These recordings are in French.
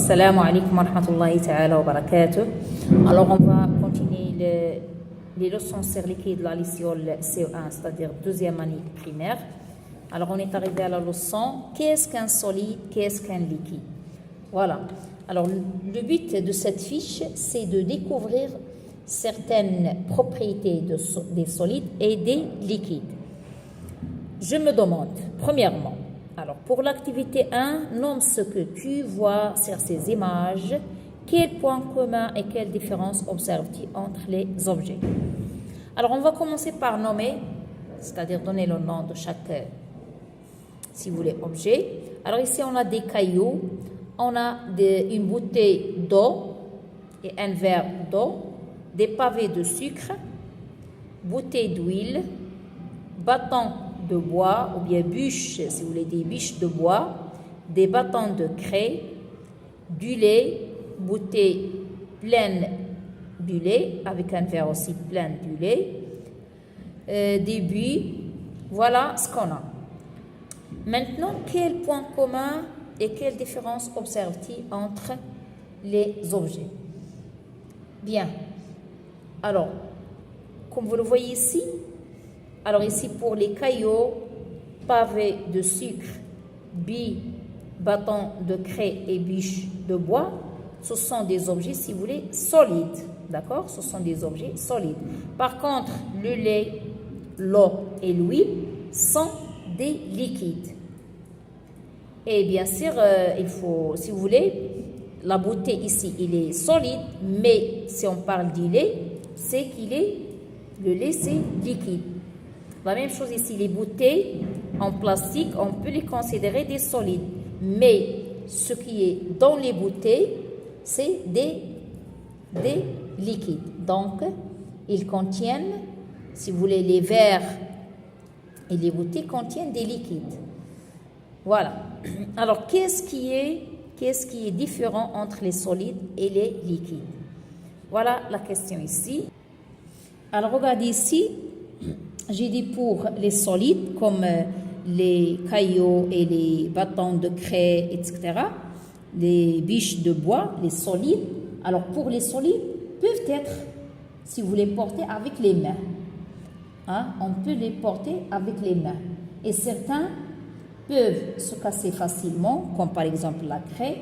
Assalamu alaikum wa rahmatullahi ta'ala wa barakatuh. Alors, on va continuer les leçons sur liquide de la lycéole CO1, c'est-à-dire deuxième année primaire. Alors, on est arrivé à la leçon qu'est-ce qu'un solide, qu'est-ce qu'un liquide. Voilà. Alors, le but de cette fiche, c'est de découvrir certaines propriétés des solides et des liquides. Je me demande, premièrement, alors pour l'activité 1, nomme ce que tu vois sur ces images. Quels points communs et quelles différences observes-tu entre les objets? Alors on va commencer par nommer, c'est-à-dire donner le nom de chaque, si vous voulez, objet. Alors ici on a des cailloux, on a une bouteille d'eau et un verre d'eau, des pavés de sucre, bouteille d'huile, bâton de bois ou bien bûches, si vous voulez, des bûches de bois, des bâtons de craie, du lait, bouteille pleine du lait, avec un verre aussi plein du lait, des buis. Voilà ce qu'on a. Maintenant, quel point commun et quelle différence observe-t-il entre les objets? Bien. Alors, comme vous le voyez ici, alors ici pour les cailloux, pavés de sucre, billes, bâtons de craie et bûches de bois, ce sont des objets, si vous voulez, solides. D'accord? Ce sont des objets solides. Par contre, le lait, l'eau et l'huile sont des liquides. Et bien sûr, il faut, si vous voulez, la bouteille ici, il est solide, mais si on parle du lait, c'est qu'il est, le lait c'est liquide. La même chose ici, les bouteilles en plastique, on peut les considérer des solides. Mais ce qui est dans les bouteilles, c'est des liquides. Donc, ils contiennent, si vous voulez, les verres et les bouteilles contiennent des liquides. Voilà. Alors, qu'est-ce qui est différent entre les solides et les liquides? Voilà la question ici. Alors, regardez ici. J'ai dit pour les solides, comme les cailloux et les bâtons de craie, etc., les bûches de bois, les solides. Alors, pour les solides, peuvent être, si vous les portez avec les mains. Hein, on peut les porter avec les mains. Et certains peuvent se casser facilement, comme par exemple la craie,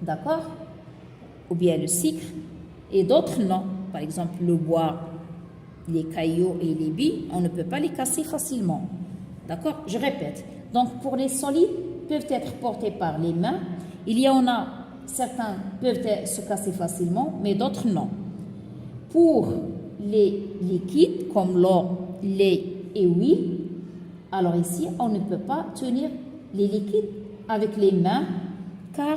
d'accord? Ou bien le sucre. Et d'autres non. Par exemple, le bois, les cailloux et les billes, on ne peut pas les casser facilement. D'accord? Je répète. Donc, pour les solides, peuvent être portés par les mains. Il y en a, certains peuvent se casser facilement, mais d'autres non. Pour les liquides, comme l'eau, lait et huile, alors ici, on ne peut pas tenir les liquides avec les mains, car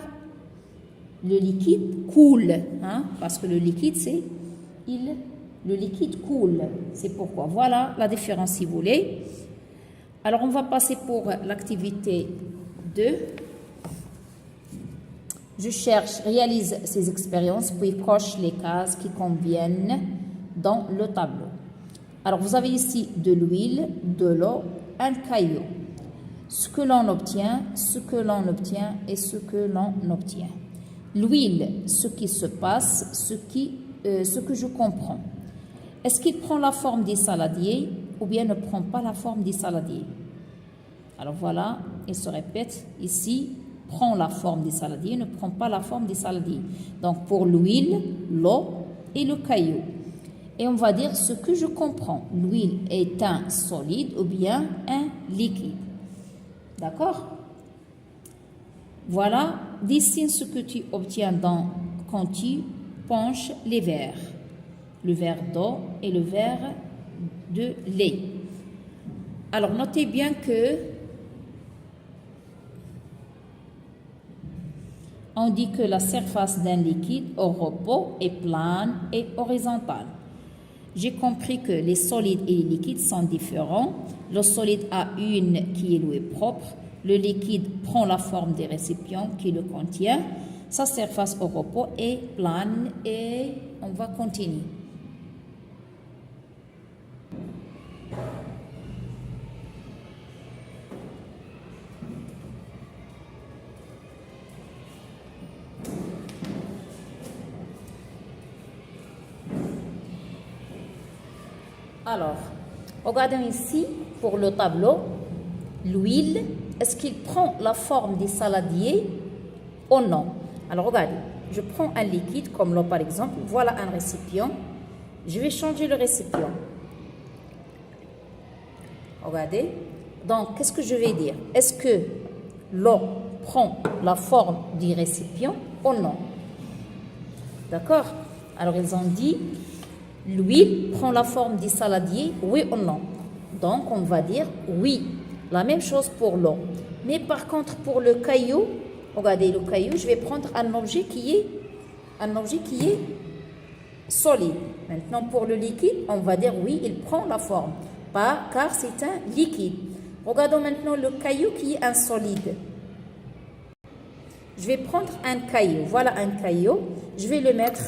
le liquide coule. Hein? Parce que le liquide, c'est... Le liquide coule, c'est pourquoi. Voilà la différence si vous voulez. Alors, on va passer pour l'activité 2. Je cherche, réalise ces expériences, puis coche les cases qui conviennent dans le tableau. Alors, vous avez ici de l'huile, de l'eau, un caillou. Ce que l'on obtient, ce que l'on obtient et ce que l'on obtient. L'huile, ce qui se passe, ce que je comprends. Est-ce qu'il prend la forme des saladiers ou bien ne prend pas la forme des saladiers? Alors voilà, il se répète ici, prend la forme des saladiers, ne prend pas la forme des saladiers. Donc pour l'huile, l'eau et le caillou. Et on va dire ce que je comprends. L'huile est un solide ou bien un liquide. D'accord? Voilà, dessine ce que tu obtiens quand tu penches les verres. Le verre d'eau et le verre de lait. Alors, notez bien que on dit que la surface d'un liquide au repos est plane et horizontale. J'ai compris que les solides et les liquides sont différents. Le solide a une qui est lui propre. Le liquide prend la forme des récipients qui le contiennent. Sa surface au repos est plane et on va continuer. Alors, regardons ici pour le tableau. L'huile, est-ce qu'il prend la forme des saladiers ou non? Alors, regardez, je prends un liquide comme l'eau par exemple. Voilà un récipient. Je vais changer le récipient. Regardez. Donc, qu'est-ce que je vais dire? Est-ce que l'eau prend la forme du récipient ou non? D'accord? Alors, ils ont dit, l'huile prend la forme du saladier, oui ou non? Donc, on va dire oui. La même chose pour l'eau. Mais par contre, pour le caillou, regardez le caillou, je vais prendre un objet qui est solide. Maintenant, pour le liquide, on va dire oui, il prend la forme. Pas, car c'est un liquide. Regardons maintenant le caillou qui est un solide. Je vais prendre un caillou. Voilà un caillou. Je vais le mettre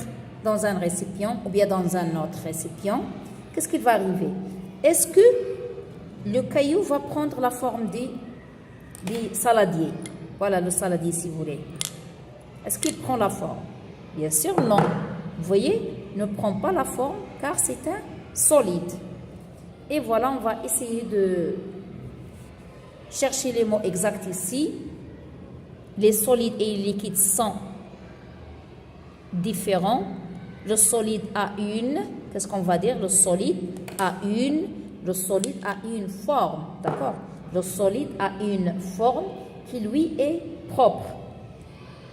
dans un récipient ou bien dans un autre récipient. Qu'est-ce qui va arriver? Est-ce que le caillou va prendre la forme des saladiers? Voilà le saladier si vous voulez. Est-ce qu'il prend la forme? Bien sûr, non. Vous voyez, ne prend pas la forme car c'est un solide. Et voilà, on va essayer de chercher les mots exacts ici. Les solides et les liquides sont différents. Le solide a qu'est-ce qu'on va dire? Le solide a une forme, d'accord? Le solide a une forme qui lui est propre.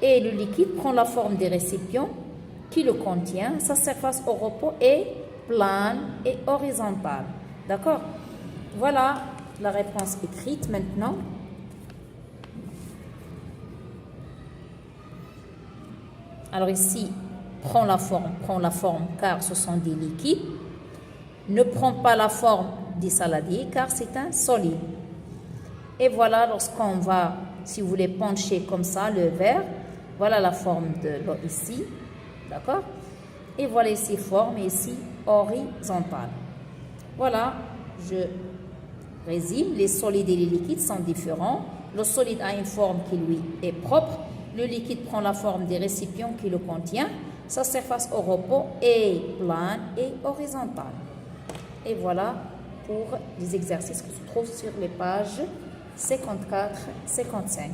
Et le liquide prend la forme des récipients qui le contient. Sa surface au repos est plane et horizontale. D'accord? Voilà la réponse écrite maintenant. Alors ici, prend la forme car ce sont des liquides. Ne prend pas la forme des saladiers car c'est un solide. Et voilà, lorsqu'on va, si vous voulez, pencher comme ça le verre, voilà la forme de l'eau ici. D'accord? Et voilà ici forme et ici horizontale. Voilà, je résume. Les solides et les liquides sont différents. Le solide a une forme qui lui est propre. Le liquide prend la forme des récipients qui le contient. Sa surface au repos est plane et horizontale. Et voilà pour les exercices qui se trouvent sur les pages 54-55.